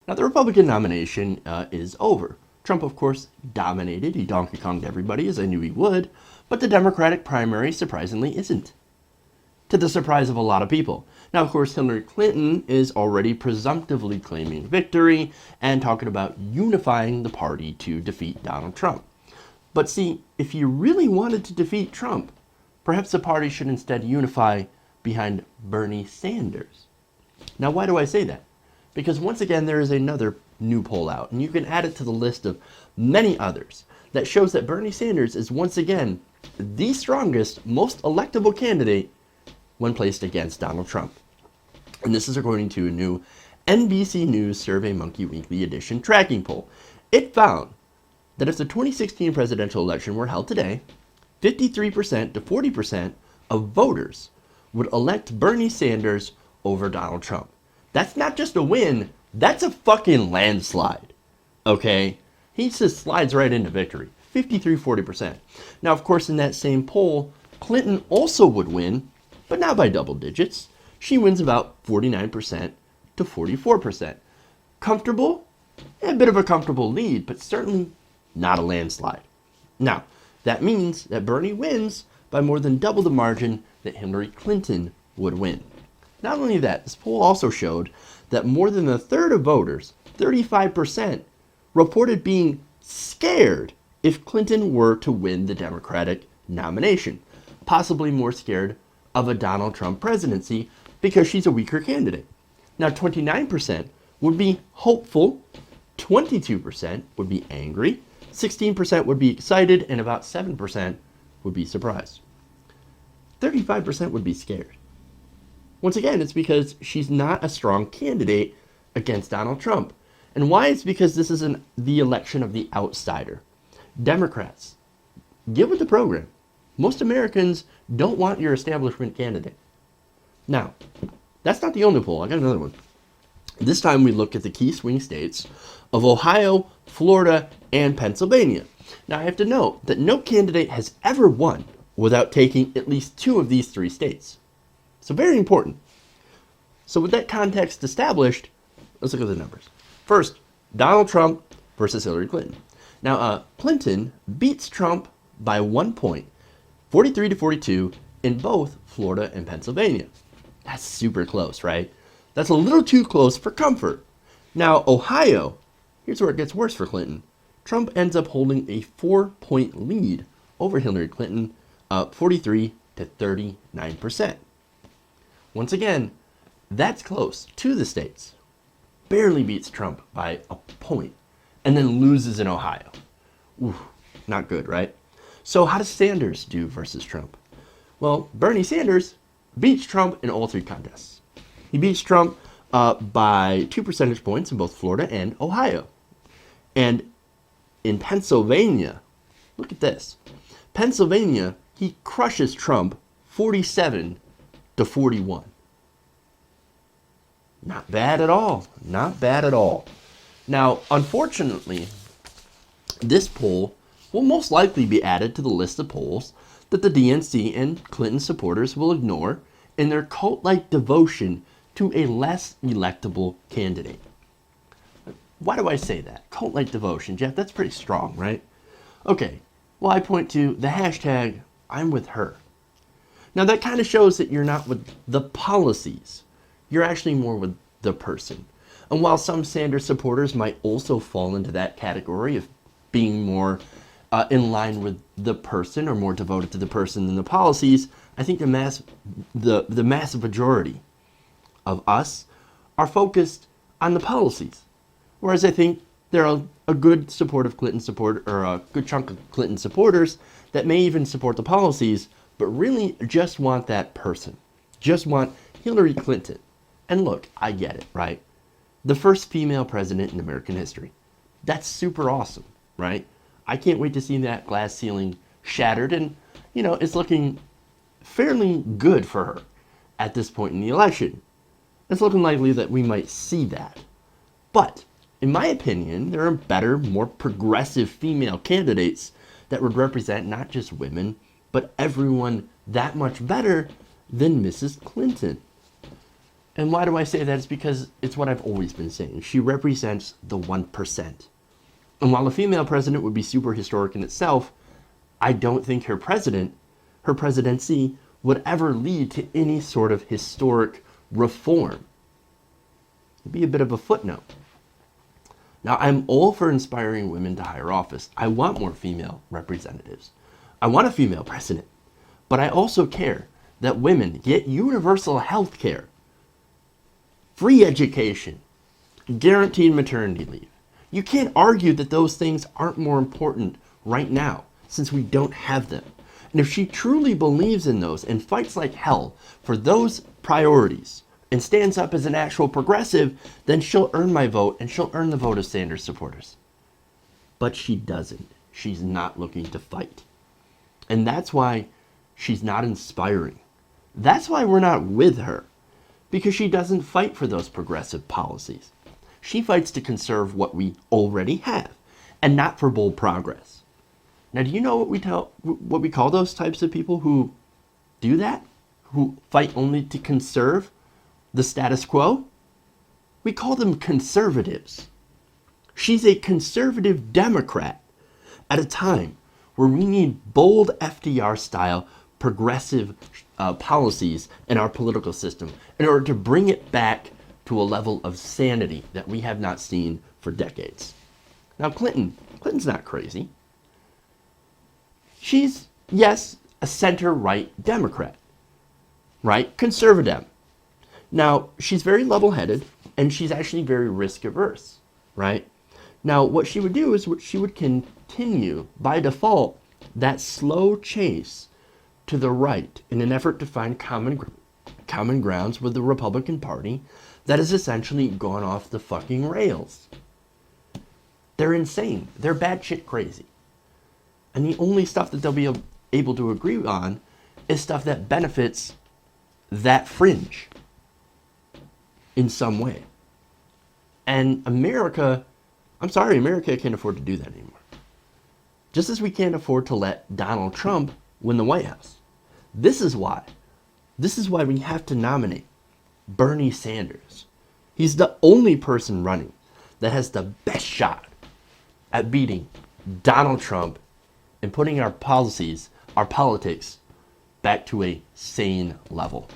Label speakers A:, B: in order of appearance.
A: Now, the Republican nomination is over. Trump, of course, dominated. He Donkey Konged everybody, as I knew he would. But the Democratic primary, surprisingly, isn't, to the surprise of a lot of people. Now, of course, Hillary Clinton is already presumptively claiming victory and talking about unifying the party to defeat Donald Trump. But see, if you really wanted to defeat Trump, perhaps the party should instead unify behind Bernie Sanders. Now, why do I say that? Because once again, there is another new poll out, and you can add it to the list of many others that shows that Bernie Sanders is once again the strongest, most electable candidate when placed against Donald Trump. And this is according to a new NBC News SurveyMonkey Weekly Edition tracking poll. It found that if the 2016 presidential election were held today, 53% to 40% of voters would elect Bernie Sanders over Donald Trump. That's not just a win, that's a fucking landslide. Okay? He just slides right into victory. 53-40%. Now, of course, in that same poll, Clinton also would win, but not by double digits. She wins about 49% to 44%. Comfortable? A bit of a comfortable lead, but certainly not a landslide. Now, that means that Bernie wins by more than double the margin that Hillary Clinton would win. Not only that, this poll also showed that more than a third of voters, 35%, reported being scared if Clinton were to win the Democratic nomination, possibly more scared of a Donald Trump presidency because she's a weaker candidate. Now, 29% would be hopeful, 22% would be angry, 16% would be excited, and about 7% would be surprised. 35% would be scared. Once again, it's because she's not a strong candidate against Donald Trump. And why? It's because this is the election of the outsider. Democrats, get with the program. Most Americans don't want your establishment candidate. Now, that's not the only poll. I got another one. This time we look at the key swing states of Ohio, Florida, and Pennsylvania. Now, I have to note that no candidate has ever won without taking at least two of these three states. So very important. So with that context established, let's look at the numbers. First, Donald Trump versus Hillary Clinton. Now, Clinton beats Trump by 1 point, 43 to 42, in both Florida and Pennsylvania. That's super close, right? That's a little too close for comfort. Now, Ohio, here's where it gets worse for Clinton. Trump ends up holding a 4-point lead over Hillary Clinton, 43 to 39%. Once again, that's close to the states. Barely beats Trump by a point, and then loses in Ohio. Ooh, not good, right? So how does Sanders do versus Trump? Well, Bernie Sanders beats Trump in all three contests. He beats Trump by 2 percentage points in both Florida and Ohio. And in Pennsylvania, look at this. Pennsylvania, he crushes Trump 47 to 41. Not bad at all. Not bad at all. Now, unfortunately, this poll will most likely be added to the list of polls that the DNC and Clinton supporters will ignore in their cult-like devotion to a less electable candidate. Why do I say that? Cult-like devotion, Jeff, that's pretty strong, right? Okay, well, I point to the hashtag I'm with her. Now, that kind of shows that you're not with the policies. You're actually more with the person. And while some Sanders supporters might also fall into that category of being more in line with the person or more devoted to the person than the policies, I think the massive majority of us are focused on the policies. Whereas I think there are a good supportive Clinton support, or a good chunk of Clinton supporters that may even support the policies, but really just want that person. Just want Hillary Clinton. And look, I get it, right? The first female president in American history. That's super awesome, right? I can't wait to see that glass ceiling shattered, and, you know, it's looking fairly good for her at this point in the election. It's looking likely that we might see that. But, in my opinion, there are better, more progressive female candidates that would represent not just women, but everyone that much better than Mrs. Clinton. And why do I say that? It's because it's what I've always been saying. She represents the 1%. And while a female president would be super historic in itself, I don't think her presidency, would ever lead to any sort of historic reform. It'd be a bit of a footnote. Now, I'm all for inspiring women to higher office. I want more female representatives. I want a female president. But I also care that women get universal health care, free education, guaranteed maternity leave. You can't argue that those things aren't more important right now, since we don't have them. And if she truly believes in those and fights like hell for those priorities and stands up as an actual progressive, then she'll earn my vote and she'll earn the vote of Sanders supporters. But she doesn't. She's not looking to fight. And that's why she's not inspiring. That's why we're not with her. Because she doesn't fight for those progressive policies. She fights to conserve what we already have and not for bold progress. Now, do you know what we call those types of people who do that? Who fight only to conserve the status quo? We call them conservatives. She's a conservative Democrat at a time where we need bold FDR-style progressive policies in our political system in order to bring it back to a level of sanity that we have not seen for decades. Now, Clinton's not crazy. She's, yes, a center-right Democrat, right? Conservative. Now, she's very level-headed, and she's actually very risk-averse, right? Now, what she would do is she would continue, by default, that slow chase to the right in an effort to find common grounds with the Republican Party that has essentially gone off the fucking rails. They're insane. They're batshit crazy. And the only stuff that they'll be able to agree on is stuff that benefits that fringe in some way. And America, I'm sorry, America can't afford to do that anymore. Just as we can't afford to let Donald Trump win the White House. This is why we have to nominate Bernie Sanders. He's the only person running that has the best shot at beating Donald Trump and putting our policies, our politics, back to a sane level.